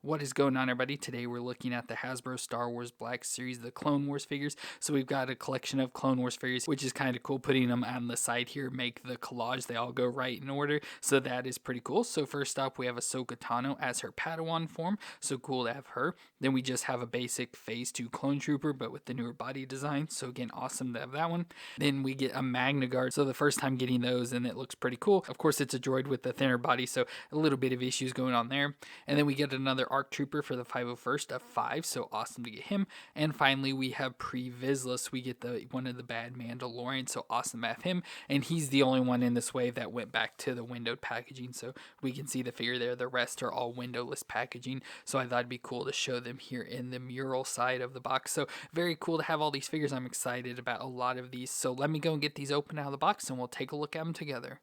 What is going on, everybody? Today we're looking at the Hasbro Star Wars Black Series, the Clone Wars figures. So we've got a collection of Clone Wars figures, which is kind of cool. Putting them on the side here, make the collage. They all go right in order, so that is pretty cool. So first up, we have Ahsoka Tano as her Padawan form. So cool to have her. Then we just have a basic Phase 2 Clone Trooper, but with the newer body design. So again, awesome to have that one. Then we get a MagnaGuard. So the first time getting those, and it looks pretty cool. Of course, it's a droid with the thinner body, so a little bit of issues going on there. And then we get another ARC Trooper for the 501st of 5, so awesome to get him. And finally, we have Vizsla, so we get one of the bad Mandalorians, so awesome to have him. And he's the only one in this wave that went back to the windowed packaging, so we can see the figure there. The rest are all windowless packaging, so I thought it'd be cool to show them here in the mural side of the box. So very cool to have all these figures. I'm excited about a lot of these, so let me go and get these open out of the box and we'll take a look at them together.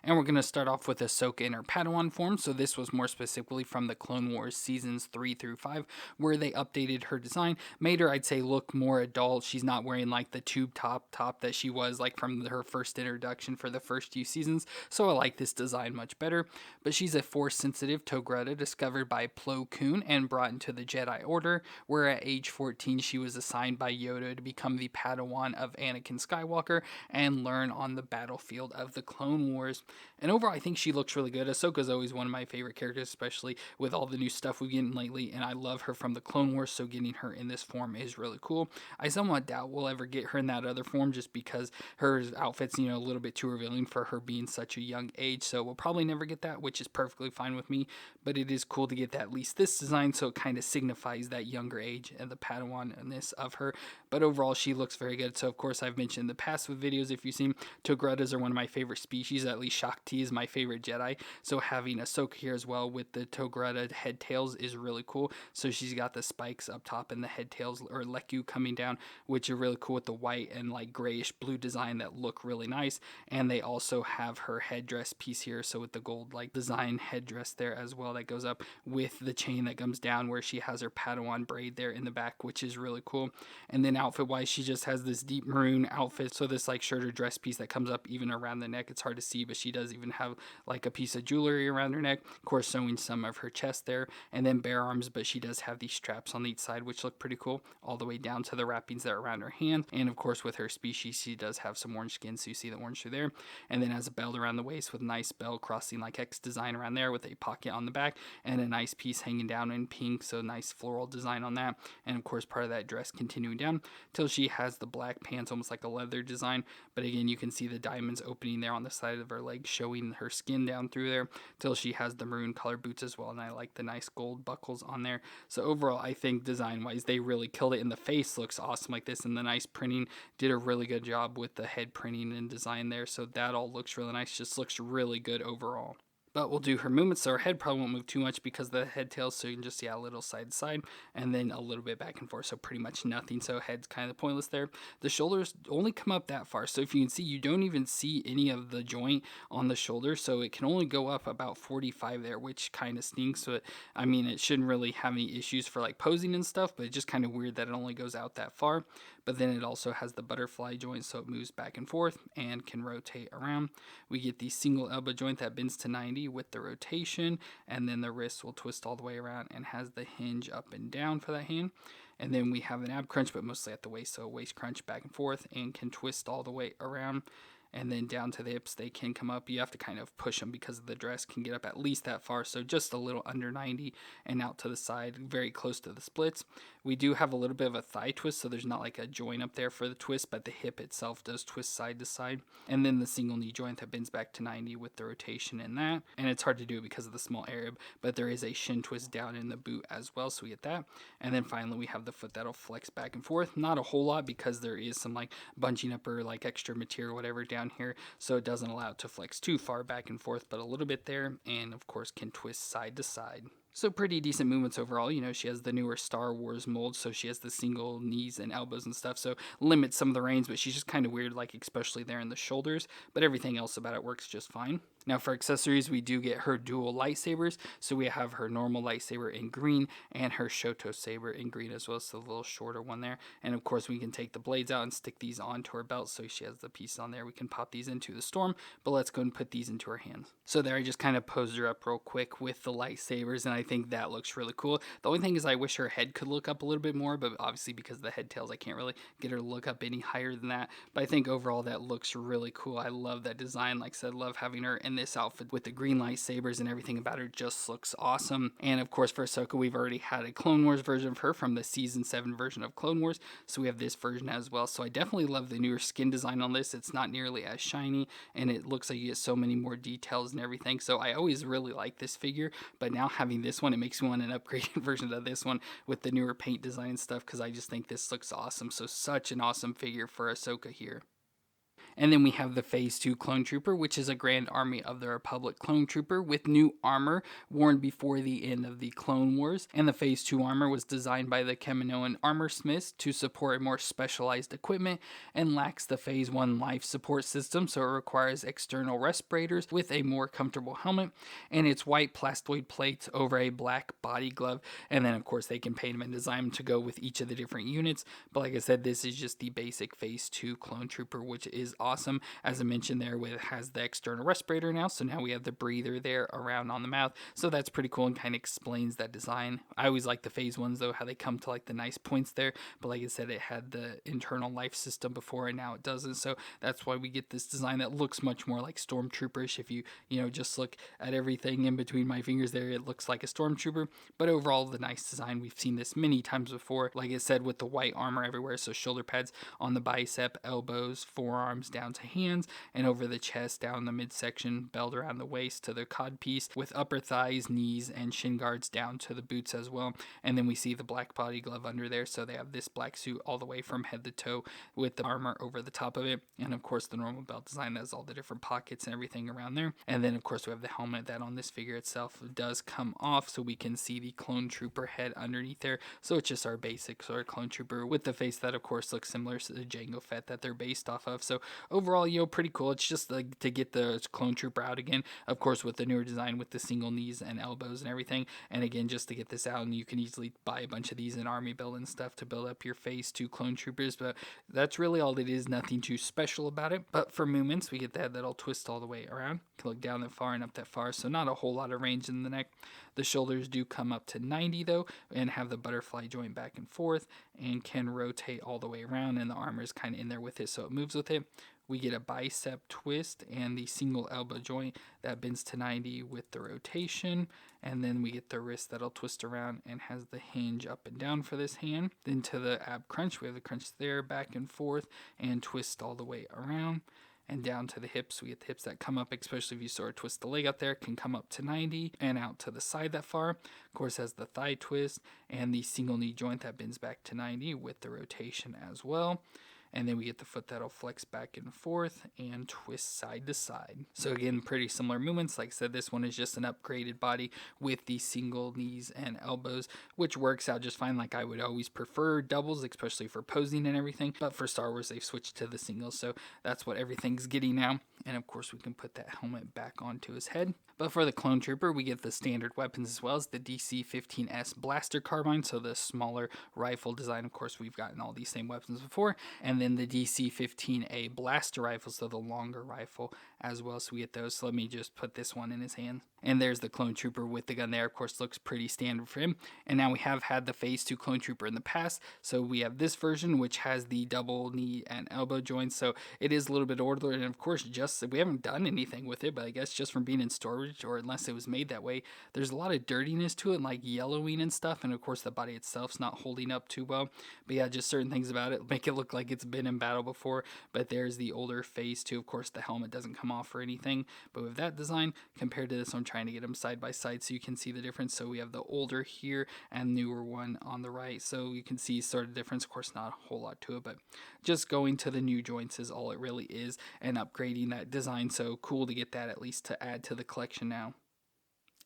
And we're going to start off with Ahsoka in her Padawan form. So this was more specifically from the Clone Wars seasons 3 through 5, where they updated her design, made her, I'd say, look more adult. She's not wearing like the tube top that she was like from her first introduction for the first few seasons. So I like this design much better. But she's a Force-sensitive Togretta discovered by Plo Koon and brought into the Jedi Order, where at age 14 she was assigned by Yoda to become the Padawan of Anakin Skywalker and learn on the battlefield of the Clone Wars. And overall, I think she looks really good. Ahsoka's always one of my favorite characters, especially with all the new stuff we've gotten lately, and I love her from the Clone Wars, so getting her in this form is really cool. I somewhat doubt we'll ever get her in that other form just because her outfit's, a little bit too revealing for her being such a young age, so we'll probably never get that, which is perfectly fine with me, but it is cool to get at least this design, so it kind of signifies that younger age and the Padawan-ness of her. But overall, she looks very good. So of course, I've mentioned in the past with videos, if you've seen, Togrettas are one of my favorite species, at least Shakti is my favorite Jedi, so having Ahsoka here as well with the Togretta head tails is really cool. So she's got the spikes up top and the head tails or Leku coming down, which are really cool with the white and like grayish blue design that look really nice. And they also have her headdress piece here, so with the gold like design headdress there as well that goes up with the chain that comes down where she has her Padawan braid there in the back, which is really cool. And then outfit wise, she just has this deep maroon outfit, so this like shirt or dress piece that comes up even around the neck. It's hard to see, but she does even have like a piece of jewelry around her neck, of course showing some of her chest there, and then bare arms, but she does have these straps on each side which look pretty cool, all the way down to the wrappings that are around her hand. And of course with her species, she does have some orange skin, so you see the orange through there, and then has a belt around the waist with nice bell crossing like X design around there with a pocket on the back and a nice piece hanging down in pink, so nice floral design on that. And of course part of that dress continuing down till she has the black pants, almost like a leather design, but again you can see the diamonds opening there on the side of her leg, showing her skin down through there, till she has the maroon color boots as well. And I like the nice gold buckles on there. So overall, I think design wise they really killed it, and the face looks awesome like this, and the nice printing did a really good job with the head printing and design there, so that all looks really nice, just looks really good overall. But we'll do her movements, so her head probably won't move too much because of the head tails, so you can just see a little side to side and then a little bit back and forth, so pretty much nothing, so head's kind of pointless there. The shoulders only come up that far, so if you can see, you don't even see any of the joint on the shoulder, so it can only go up about 45 there, which kind of stinks. So it shouldn't really have any issues for like posing and stuff, but it's just kind of weird that it only goes out that far. But then it also has the butterfly joint, so it moves back and forth and can rotate around. We get the single elbow joint that bends to 90 with the rotation, and then the wrist will twist all the way around and has the hinge up and down for that hand. And then we have an ab crunch, but mostly at the waist, so a waist crunch back and forth and can twist all the way around. And then down to the hips, they can come up. You have to kind of push them because the dress can get up at least that far, so just a little under 90 and out to the side, very close to the splits. We do have a little bit of a thigh twist, so there's not like a joint up there for the twist, but the hip itself does twist side to side. And then the single knee joint that bends back to 90 with the rotation in that. And it's hard to do because of the small Arab, but there is a shin twist down in the boot as well, so we get that. And then finally we have the foot that'll flex back and forth. Not a whole lot because there is some like bunching up or like extra material, whatever, down here, so it doesn't allow it to flex too far back and forth, but a little bit there, and of course can twist side to side. So pretty decent movements overall. She has the newer Star Wars mold, so she has the single knees and elbows and stuff, so limits some of the range, but she's just kind of weird, like especially there in the shoulders, but everything else about it works just fine. Now for accessories, we do get her dual lightsabers. So we have her normal lightsaber in green and her Shoto saber in green as well. So the little shorter one there. And of course we can take the blades out and stick these onto her belt. So she has the piece on there. We can pop these into the storm, but let's go and put these into her hands. So there I just kind of posed her up real quick with the lightsabers, and I think that looks really cool. The only thing is I wish her head could look up a little bit more, but obviously because of the head tails I can't really get her to look up any higher than that. But I think overall that looks really cool. I love that design. Like I said, love having her in this outfit with the green lightsabers, and everything about her just looks awesome. And of course for Ahsoka, we've already had a Clone Wars version of her from the season 7 version of Clone Wars, so we have this version as well. So I definitely love the newer skin design on this. It's not nearly as shiny, and it looks like you get so many more details and everything. So I always really like this figure, but now having this one, it makes me want an upgraded version of this one with the newer paint design and stuff, because I just think this looks awesome. So such an awesome figure for Ahsoka here. And then we have the Phase 2 Clone Trooper, which is a Grand Army of the Republic Clone Trooper with new armor worn before the end of the Clone Wars. And the Phase 2 armor was designed by the Kaminoan armor smiths to support more specialized equipment and lacks the Phase 1 life support system, so it requires external respirators with a more comfortable helmet. And it's white plastoid plates over a black body glove. And then of course they can paint them and design them to go with each of the different units. But like I said, this is just the basic Phase 2 Clone Trooper, which is awesome. As I mentioned there, it has the external respirator now, so now we have the breather there around on the mouth, so that's pretty cool and kind of explains that design. I always like the Phase 1s though, how they come to like the nice points there, but like I said, it had the internal life system before and now it doesn't, so that's why we get this design that looks much more like Stormtrooperish. If you just look at everything in between my fingers there, it looks like a Stormtrooper, but overall the nice design. We've seen this many times before, like I said, with the white armor everywhere, so shoulder pads on the bicep, elbows, forearms, down to hands, and over the chest, down the midsection, belt around the waist to the codpiece, with upper thighs, knees, and shin guards down to the boots as well. And then we see the black body glove under there, so they have this black suit all the way from head to toe with the armor over the top of it. And of course the normal belt design has all the different pockets and everything around there. And then of course we have the helmet that on this figure itself does come off, so we can see the Clone Trooper head underneath there. So it's just our basic sort of Clone Trooper with the face that of course looks similar to the Jango Fett that they're based off of. So overall, pretty cool. It's just like to get the Clone Trooper out again, of course with the newer design with the single knees and elbows and everything. And again, just to get this out, and you can easily buy a bunch of these in army build and stuff to build up your Phase 2 Clone Troopers, but that's really all it is. Nothing too special about it. But for movements, we get that that'll twist all the way around, can look down that far and up that far, so not a whole lot of range in the neck. The shoulders do come up to 90 though, and have the butterfly joint back and forth, and can rotate all the way around, and the armor is kind of in there with it, so it moves with it. We get a bicep twist and the single elbow joint that bends to 90 with the rotation. And then we get the wrist that'll twist around and has the hinge up and down for this hand. Then to the ab crunch, we have the crunch there, back and forth, and twist all the way around. And down to the hips, we get the hips that come up, especially if you sort of twist the leg up there, can come up to 90 and out to the side that far. Of course, has the thigh twist and the single knee joint that bends back to 90 with the rotation as well. And then we get the foot that'll flex back and forth and twist side to side. So again, pretty similar movements. Like I said, this one is just an upgraded body with the single knees and elbows, which works out just fine. Like I would always prefer doubles, especially for posing and everything. But for Star Wars, they've switched to the singles, so that's what everything's getting now. And of course, we can put that helmet back onto his head. But for the Clone Trooper, we get the standard weapons as well as the DC-15S blaster carbine, so the smaller rifle design. Of course, we've gotten all these same weapons before. And then the DC-15A blaster rifle, so the longer rifle as well. So we get those. So let me just put this one in his hand. And there's the Clone Trooper with the gun there. Of course, looks pretty standard for him. And now we have had the Phase 2 Clone Trooper in the past. So we have this version, which has the double knee and elbow joints. So it is a little bit older. And of course, just we haven't done anything with it, but I guess just from being in storage, or unless it was made that way, there's a lot of dirtiness to it, like yellowing and stuff. And of course, the body itself's not holding up too well. But yeah, just certain things about it make it look like it's been in battle before. But there's the older Phase 2. Of course, the helmet doesn't come off or anything. But with that design, compared to this, I'm trying to get them side by side so you can see the difference. So we have the older here and newer one on the right. So you can see sort of difference. Of course, not a whole lot to it, but just going to the new joints is all it really is, and upgrading that design. So cool to get that at least to add to the collection now.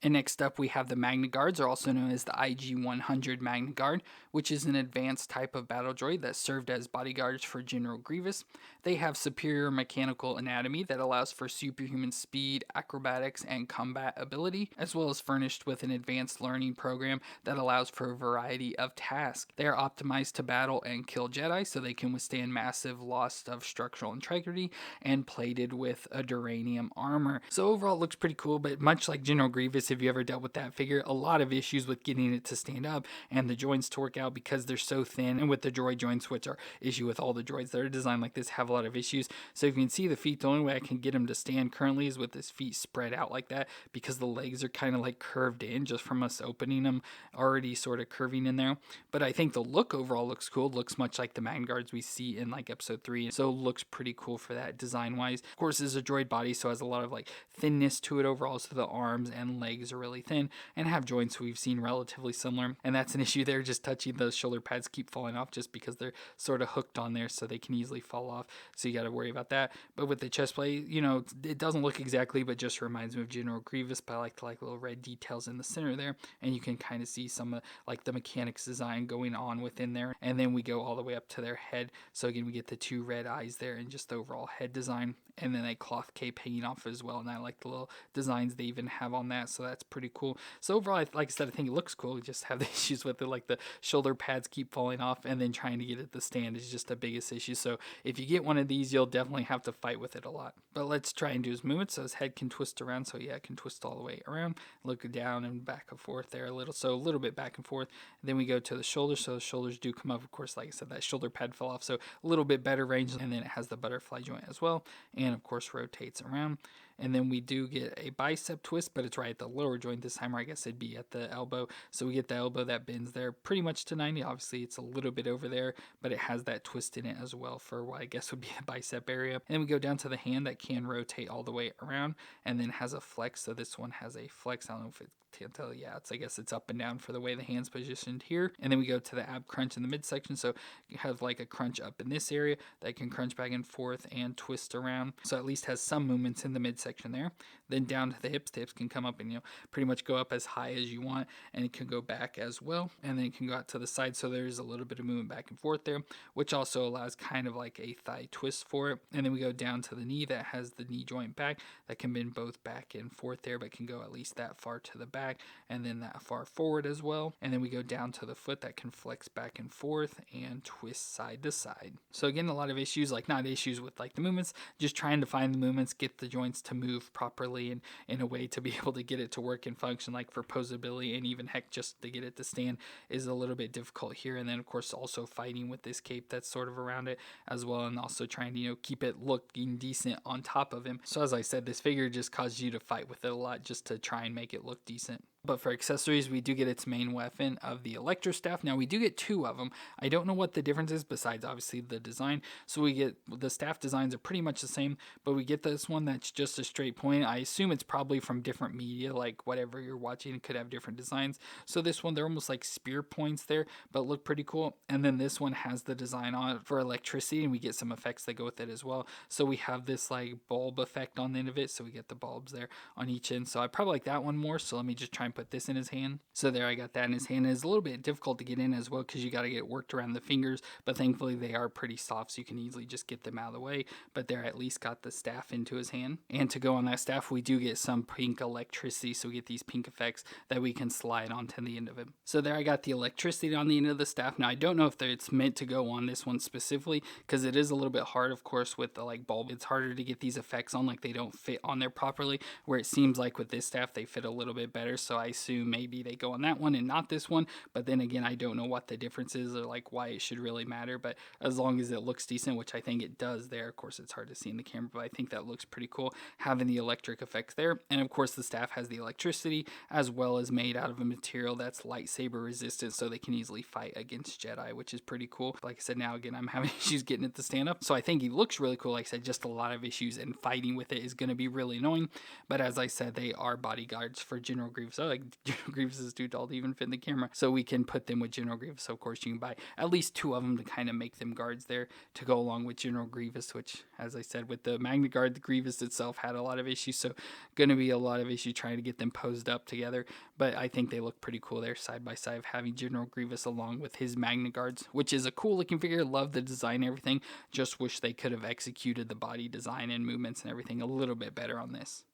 And next up, we have the MagnaGuards, or also known as the IG-100 MagnaGuard, which is an advanced type of battle droid that served as bodyguards for General Grievous. They have superior mechanical anatomy that allows for superhuman speed, acrobatics, and combat ability, as well as furnished with an advanced learning program that allows for a variety of tasks. They are optimized to battle and kill Jedi, so they can withstand massive loss of structural integrity, and plated with a duranium armor. So overall, it looks pretty cool, but much like General Grievous, if you ever dealt with that figure, a lot of issues with getting it to stand up and the joints to work out because they're so thin, and with the droid joints, which are issue with all the droids that are designed like this, have a lot of issues. So if you can see the feet, the only way I can get him to stand currently is with his feet spread out like that, because the legs are kind of like curved in just from us opening them, already sort of curving in there. But I think the look overall looks cool. It looks much like the MagnaGuards we see in like episode 3, so looks pretty cool for that design wise. Of course, this is a droid body, so it has a lot of like thinness to it overall, so the arms and legs are really thin and have joints we've seen relatively similar, and that's an issue there. Just touching those shoulder pads keep falling off just because they're sort of hooked on there, so they can easily fall off, so you got to worry about that. But with the chest plate, you know, it doesn't look exactly, but just reminds me of General Grievous, but I like to like little red details in the center there, and you can kind of see some of like the mechanics design going on within there. And then we go all the way up to their head, so again we get the 2 red eyes there and just the overall head design, and then a cloth cape hanging off as well, and I like the little designs they even have on that, so that's pretty cool. So overall, like I said, I think it looks cool. We just have the issues with it, like the shoulder pads keep falling off, and then trying to get it to stand is just the biggest issue. So if you get one of these, you'll definitely have to fight with it a lot. But let's try and do his movement. So his head can twist around, so yeah, it can twist all the way around, look down and back and forth there a little, so a little bit back and forth. And then we go to the shoulders, so the shoulders do come up. Of course, like I said, that shoulder pad fell off, so a little bit better range, and then it has the butterfly joint as well, and of course rotates around. And then we do get a bicep twist, but it's right at the lower joint this time, or I guess it'd be at the elbow. So we get the elbow that bends there pretty much to 90. Obviously, it's a little bit over there, but it has that twist in it as well for what I guess would be the bicep area. And then we go down to the hand that can rotate all the way around, and then has a flex. So this one has a flex. I don't know if it can't tell. Yeah, I guess it's up and down for the way the hand's positioned here. And then we go to the ab crunch in the midsection, so you have like a crunch up in this area that can crunch back and forth and twist around, so at least has some movements in the midsection there. Then down to the hips can come up and, you know, pretty much go up as high as you want, and it can go back as well, and then it can go out to the side, so there's a little bit of movement back and forth there, which also allows kind of like a thigh twist for it. And then we go down to the knee that has the knee joint back that can bend both back and forth there, but can go at least that far to the back and then that far forward as well. And then we go down to the foot that can flex back and forth and twist side to side. So again, a lot of issues, like not issues with like the movements, just trying to find the movements, get the joints to move properly and in a way to be able to get it to work and function, like for posability, and even heck just to get it to stand is a little bit difficult here. And then of course also fighting with this cape that's sort of around it as well, and also trying to, you know, keep it looking decent on top of him. So as I said, this figure just causes you to fight with it a lot just to try and make it look decent. But for accessories, we do get its main weapon of the Electro Staff. Now, we do get 2 of them. I don't know what the difference is besides, obviously, the design. So we get, the staff designs are pretty much the same, but we get this one that's just a straight point. I assume it's probably from different media, like whatever you're watching, it could have different designs. So this one, they're almost like spear points there, but look pretty cool. And then this one has the design on it for electricity, and we get some effects that go with it as well. So we have this like bulb effect on the end of it, so we get the bulbs there on each end. So I probably like that one more, so let me just try and put this in his hand. So there, I got that in his hand. It's a little bit difficult to get in as well because you got to get worked around the fingers, but thankfully they are pretty soft, so you can easily just get them out of the way. But there, at least got the staff into his hand. And to go on that staff, we do get some pink electricity, so we get these pink effects that we can slide onto the end of it. So there, I got the electricity on the end of the staff. Now I don't know if it's meant to go on this one specifically, because it is a little bit hard, of course, with the like bulb. It's harder to get these effects on, like they don't fit on there properly, where it seems like with this staff they fit a little bit better. So I assume maybe they go on that one and not this one, but then again, I don't know what the difference is or like why it should really matter. But as long as it looks decent, which I think it does there, of course it's hard to see in the camera, but I think that looks pretty cool, having the electric effects there. And of course the staff has the electricity, as well as made out of a material that's lightsaber resistant, so they can easily fight against Jedi, which is pretty cool. Like I said, now again, I'm having issues getting it to stand up, so I think he looks really cool. Like I said, just a lot of issues, and fighting with it is going to be really annoying, but as I said, they are bodyguards for General Grievous. So like General Grievous is too tall to even fit in the camera. So we can put them with General Grievous. So of course you can buy at least 2 of them to kind of make them guards there to go along with General Grievous, which, as I said, with the MagnaGuard, the Grievous itself had a lot of issues. So going to be a lot of issue trying to get them posed up together. But I think they look pretty cool there side by side, having General Grievous along with his MagnaGuards, which is a cool looking figure. Love the design and everything. Just wish they could have executed the body design and movements and everything a little bit better on this.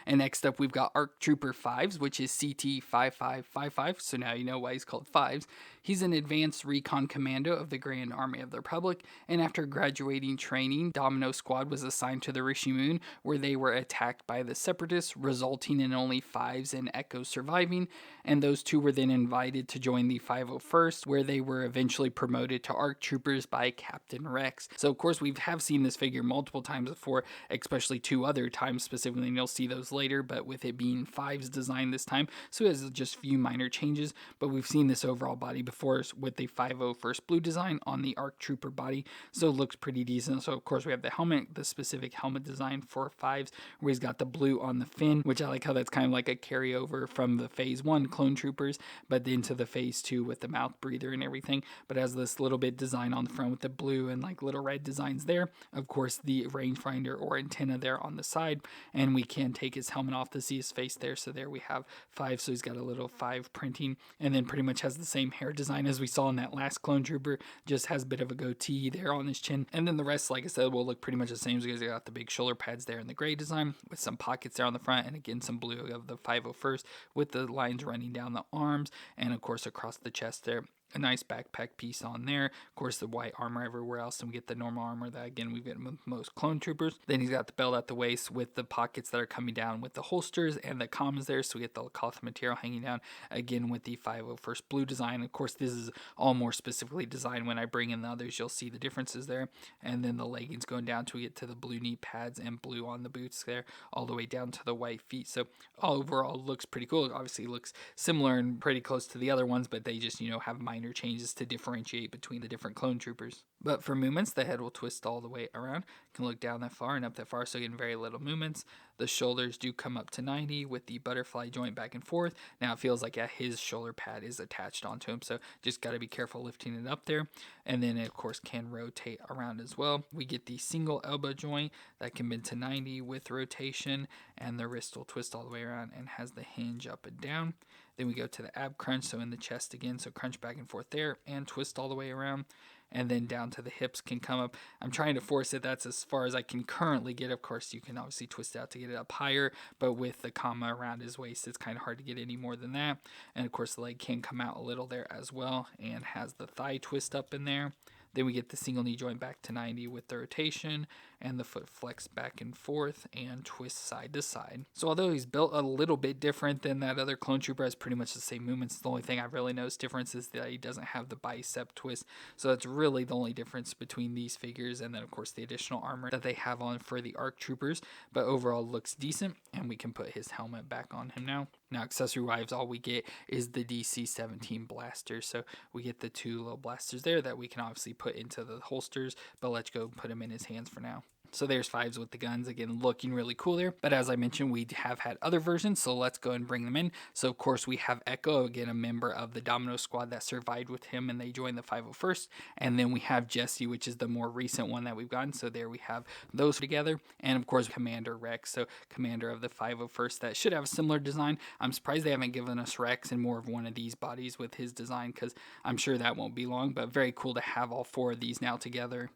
And next up, we've got ARC Trooper 5s, which is CT-5555, so now you know why he's called 5s. He's an advanced recon commando of the Grand Army of the Republic, and after graduating training, Domino Squad was assigned to the Rishi Moon, where they were attacked by the Separatists, resulting in only 5s and Echo surviving, and those 2 were then invited to join the 501st, where they were eventually promoted to ARC Troopers by Captain Rex. So of course we have seen this figure multiple times before, especially 2 other times specifically, and you'll see those later, but with it being 5's design this time, so it has just a few minor changes, but we've seen this overall body before with the 501st Blue design on the ARC Trooper body, so it looks pretty decent. So of course we have the helmet, the specific helmet design for 5's, where he's got the blue on the fin, which I like how that's kind of like a carryover from the Phase 1 Clone Troopers, but into the Phase 2 with the mouth breather and everything, but has this little bit design on the front with the blue and like little red designs there. Of course the rangefinder or antenna there on the side, and we can take his helmet off to see his face there. So there we have 5, so he's got a little 5 printing, and then pretty much has the same hair design as we saw in that last Clone Trooper, just has a bit of a goatee there on his chin, and then the rest, like I said, will look pretty much the same. So he's got the big shoulder pads there in the gray design with some pockets there on the front, and again some blue of the 501st with the lines running down the arms, and of course across the chest there. A nice backpack piece on there. Of course, the white armor everywhere else, and we get the normal armor that, again, we get with most Clone Troopers. Then he's got the belt at the waist with the pockets that are coming down with the holsters and the comms there, so we get the cloth material hanging down, again, with the 501st Blue design. Of course, this is all more specifically designed. When I bring in the others, you'll see the differences there. And then the leggings going down to get to the blue knee pads and blue on the boots there, all the way down to the white feet. So overall, looks pretty cool. It obviously looks similar and pretty close to the other ones, but they just, have minor changes to differentiate between the different Clone Troopers. But for movements, the head will twist all the way around. You can look down that far and up that far, so getting very little movements. The shoulders do come up to 90 with the butterfly joint back and forth. Now it feels like his shoulder pad is attached onto him, so just got to be careful lifting it up there. And then it, of course, can rotate around as well. We get the single elbow joint that can bend to 90 with rotation, and the wrist will twist all the way around and has the hinge up and down. Then we go to the ab crunch, so in the chest again, so crunch back and forth there and twist all the way around. And then down to the hips can come up. I'm trying to force it. That's as far as I can currently get. Of course, you can obviously twist it out to get it up higher, but with the comma around his waist, it's kind of hard to get any more than that. And of course, the leg can come out a little there as well and has the thigh twist up in there. Then we get the single knee joint back to 90 with the rotation, and the foot flex back and forth and twist side to side. So although he's built a little bit different than that other Clone Trooper, has pretty much the same movements. The only thing I've really noticed difference is that he doesn't have the bicep twist. So that's really the only difference between these figures, and then of course the additional armor that they have on for the ARC Troopers. But overall looks decent, and we can put his helmet back on him now. Now accessory-wise, all we get is the DC-17 blaster. So we get the 2 little blasters there that we can obviously put into the holsters, but let's go put him in his hands for now. So there's 5s with the guns, again looking really cool there. But as I mentioned, we have had other versions, so let's go and bring them in. So of course we have Echo, again a member of the Domino Squad that survived with him and they joined the 501st. And then we have Jesse, which is the more recent one that we've gotten. So there we have those together. And of course Commander Rex, so commander of the 501st, that should have a similar design. I'm surprised they haven't given us Rex in more of one of these bodies with his design, because I'm sure that won't be long, but very cool to have all 4 of these now together.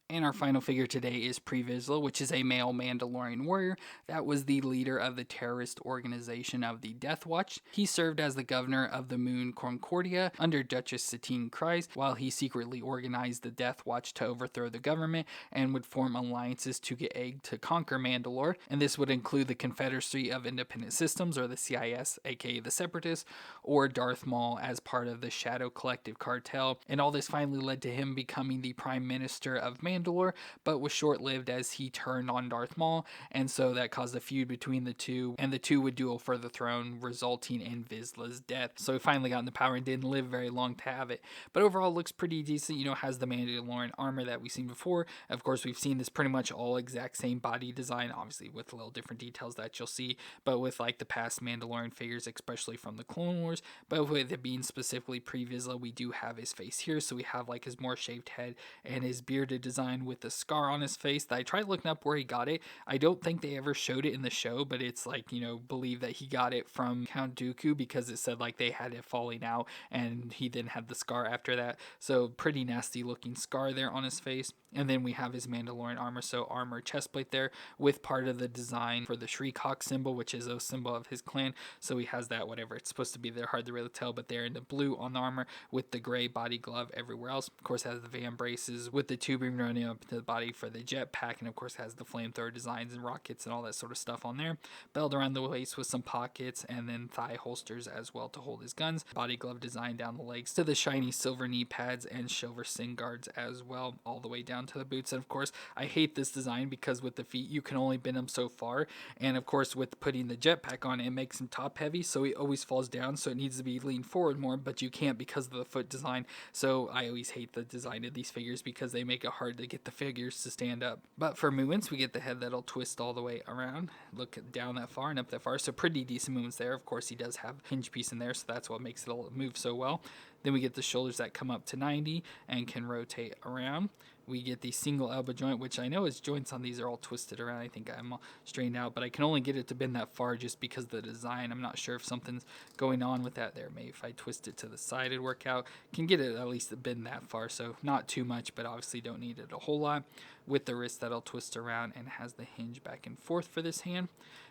And our final figure today is Vizsla, which is a male Mandalorian warrior that was the leader of the terrorist organization of the Death Watch. He served as the governor of the Moon Concordia under Duchess Satine Kryze, while he secretly organized the Death Watch to overthrow the government and would form alliances to get Egg to conquer Mandalore. And this would include the Confederacy of Independent Systems, or the CIS, aka the Separatists, or Darth Maul as part of the Shadow Collective cartel. And all this finally led to him becoming the Prime Minister of Mandalore, Mandalore, but was short-lived as he turned on Darth Maul, and so that caused a feud between the two, and the two would duel for the throne, resulting in Vizsla's death. So he finally got in the power and didn't live very long to have it. But overall, looks pretty decent. You know, has the Mandalorian armor that we've seen before. Of course, we've seen this pretty much all exact same body design, obviously with a little different details that you'll see, but with like the past Mandalorian figures, especially from the Clone Wars. But with it being specifically pre-Vizsla, we do have his face here, so we have like his more shaved head and his bearded design with the scar on his face that I tried looking up where he got it. I don't think they ever showed it in the show, but it's like, you know, believe that he got it from Count Dooku because it said like they had it falling out and he then had the scar after that. So pretty nasty looking scar there on his face. And then we have his Mandalorian armor, so armor chestplate there with part of the design for the Shriek-Hawk symbol, which is a symbol of his clan. So he has that, whatever it's supposed to be there, hard to really tell, but they're in the blue on the armor with the gray body glove everywhere else. Of course, has the van braces with the tubing running up to the body for the jetpack, and of course has the flamethrower designs and rockets and all that sort of stuff on there. Belt around the waist with some pockets, and then thigh holsters as well to hold his guns. Body glove design down the legs to the shiny silver knee pads and silver sin guards as well, all the way down to the boots. And of course, I hate this design because with the feet you can only bend them so far, and of course with putting the jetpack on, it makes him top heavy, so he always falls down, so it needs to be leaned forward more, but you can't because of the foot design. So I always hate the design of these figures because they make it hard to get the figures to stand up. But for movements, we get the head that'll twist all the way around, look down that far and up that far, so pretty decent movements there. Of course, he does have a hinge piece in there, so that's what makes it all move so well. Then we get the shoulders that come up to 90 and can rotate around. We get the single elbow joint, which I know his joints on these are all twisted around. I think I'm all straightened out, but I can only get it to bend that far just because of the design. I'm not sure if something's going on with that there. Maybe if I twist it to the side, it'd work out. Can get it at least to bend that far, so not too much, but obviously don't need it a whole lot. With the wrist that'll twist around and has the hinge back and forth for this hand.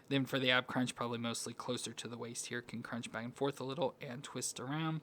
Then for the ab crunch, probably mostly closer to the waist here, can crunch back and forth a little and twist around.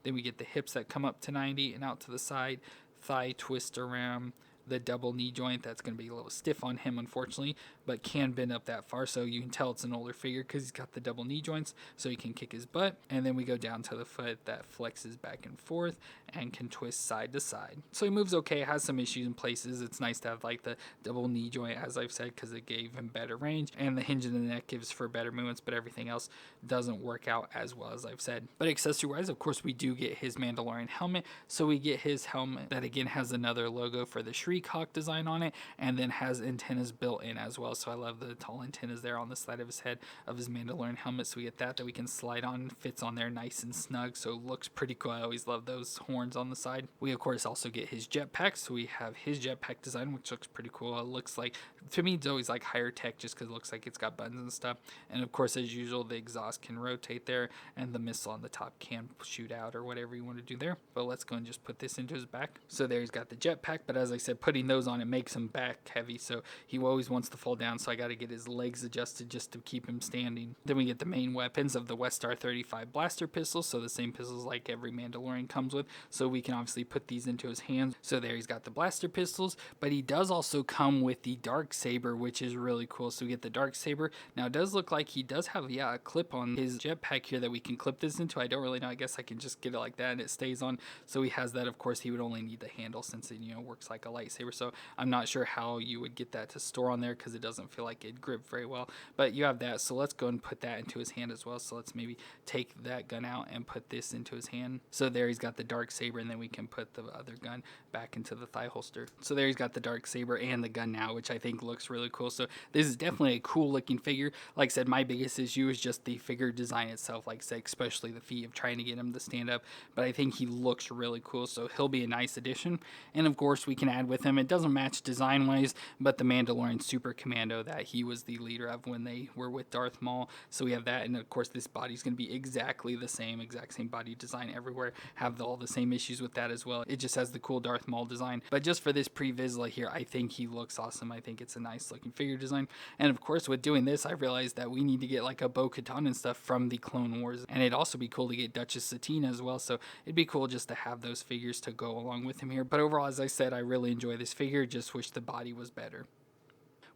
Then we get the hips that come up to 90 and out to the side, thigh twist around, the double knee joint that's going to be a little stiff on him, unfortunately, but can bend up that far, so you can tell it's an older figure because he's got the double knee joints, so he can kick his butt. And then we go down to the foot that flexes back and forth and can twist side to side. So he moves okay, has some issues in places. It's nice to have like the double knee joint, as I've said, because it gave him better range, and the hinge in the neck gives for better movements, but everything else doesn't work out as well as I've said. But accessory wise, of course, we do get his Mandalorian helmet, so we get his helmet that again has another logo for the Shriek-Hawk design on it, and then has antennas built in as well. So I love the tall antennas there on the side of his head of his Mandalorian helmet. So we get that we can slide on, fits on there nice and snug, so it looks pretty cool. I always love those horns on the side. We of course also get his jetpack, so we have his jetpack design, which looks pretty cool. It looks like, to me, it's always like higher tech just because it looks like it's got buttons and stuff. And of course, as usual, the exhaust can rotate there, and the missile on the top can shoot out or whatever you want to do there. But let's go and just put this into his back. So there he's got the jetpack, but as I said, putting those on, it makes him back heavy, so he always wants to fall down, so I got to get his legs adjusted just to keep him standing. Then we get the main weapons of the Westar 35 blaster pistols, so the same pistols like every Mandalorian comes with, so we can obviously put these into his hands. So there he's got the blaster pistols, but he does also come with the dark saber, which is really cool. So we get the dark saber. Now it does look like he does have a clip on his jetpack here that we can clip this into. I don't really know, I guess I can just get it like that and it stays on. So he has that. Of course, he would only need the handle since it works like a lightsaber, so I'm not sure how you would get that to store on there because it doesn't feel like it'd grip very well, but you have that. So let's go and put that into his hand as well. So let's maybe take that gun out and put this into his hand. So there he's got the dark saber, and then we can put the other gun back into the thigh holster. So there he's got the dark saber and the gun now, which I think looks really cool. So this is definitely a cool looking figure. Like I said, my biggest issue is just the figure design itself, like I said, especially the feet of trying to get him to stand up, but I think he looks really cool, so he'll be a nice addition. And of course we can add with him, it doesn't match design wise, but the Mandalorian Super Commando that he was the leader of when they were with Darth Maul. So we have that, and of course this body's going to be exactly the same, exact same body design everywhere, have all the same issues with that as well. It just has the cool Darth Maul design, but just for this pre-Vizsla here, I think he looks awesome. I think it's a nice looking figure design. And of course with doing this, I realized that we need to get like a Bo-Katan and stuff from the Clone Wars, and it'd also be cool to get Duchess Satine as well, so it'd be cool just to have those figures to go along with him here. But overall, as I said, I really enjoy this figure, just wish the body was better.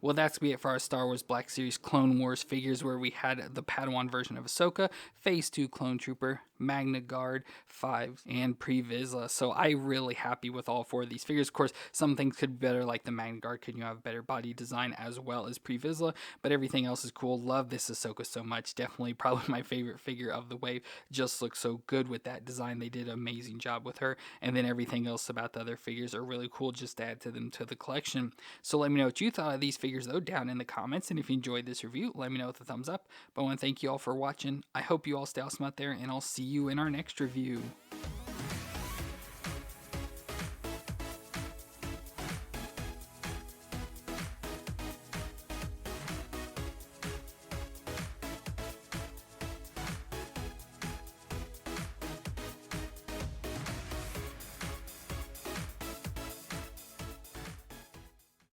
Well, that's be it for our Star Wars Black Series Clone Wars figures, where we had the Padawan version of Ahsoka, Phase 2 Clone Trooper, MagnaGuard 5, and pre-Vizsla. So I really happy with all 4 of these figures. Of course, some things could be better, like the MagnaGuard could have better body design as well as pre-Vizsla, but everything else is cool. Love this Ahsoka so much. Definitely probably my favorite figure of the wave. Just looks so good with that design. They did an amazing job with her, and then everything else about the other figures are really cool. Just to add to them to the collection. So let me know what you thought of these figures though down in the comments, and if you enjoyed this review, let me know with a thumbs up. But I want to thank you all for watching. I hope you all stay awesome out there, and I'll see you in our next review.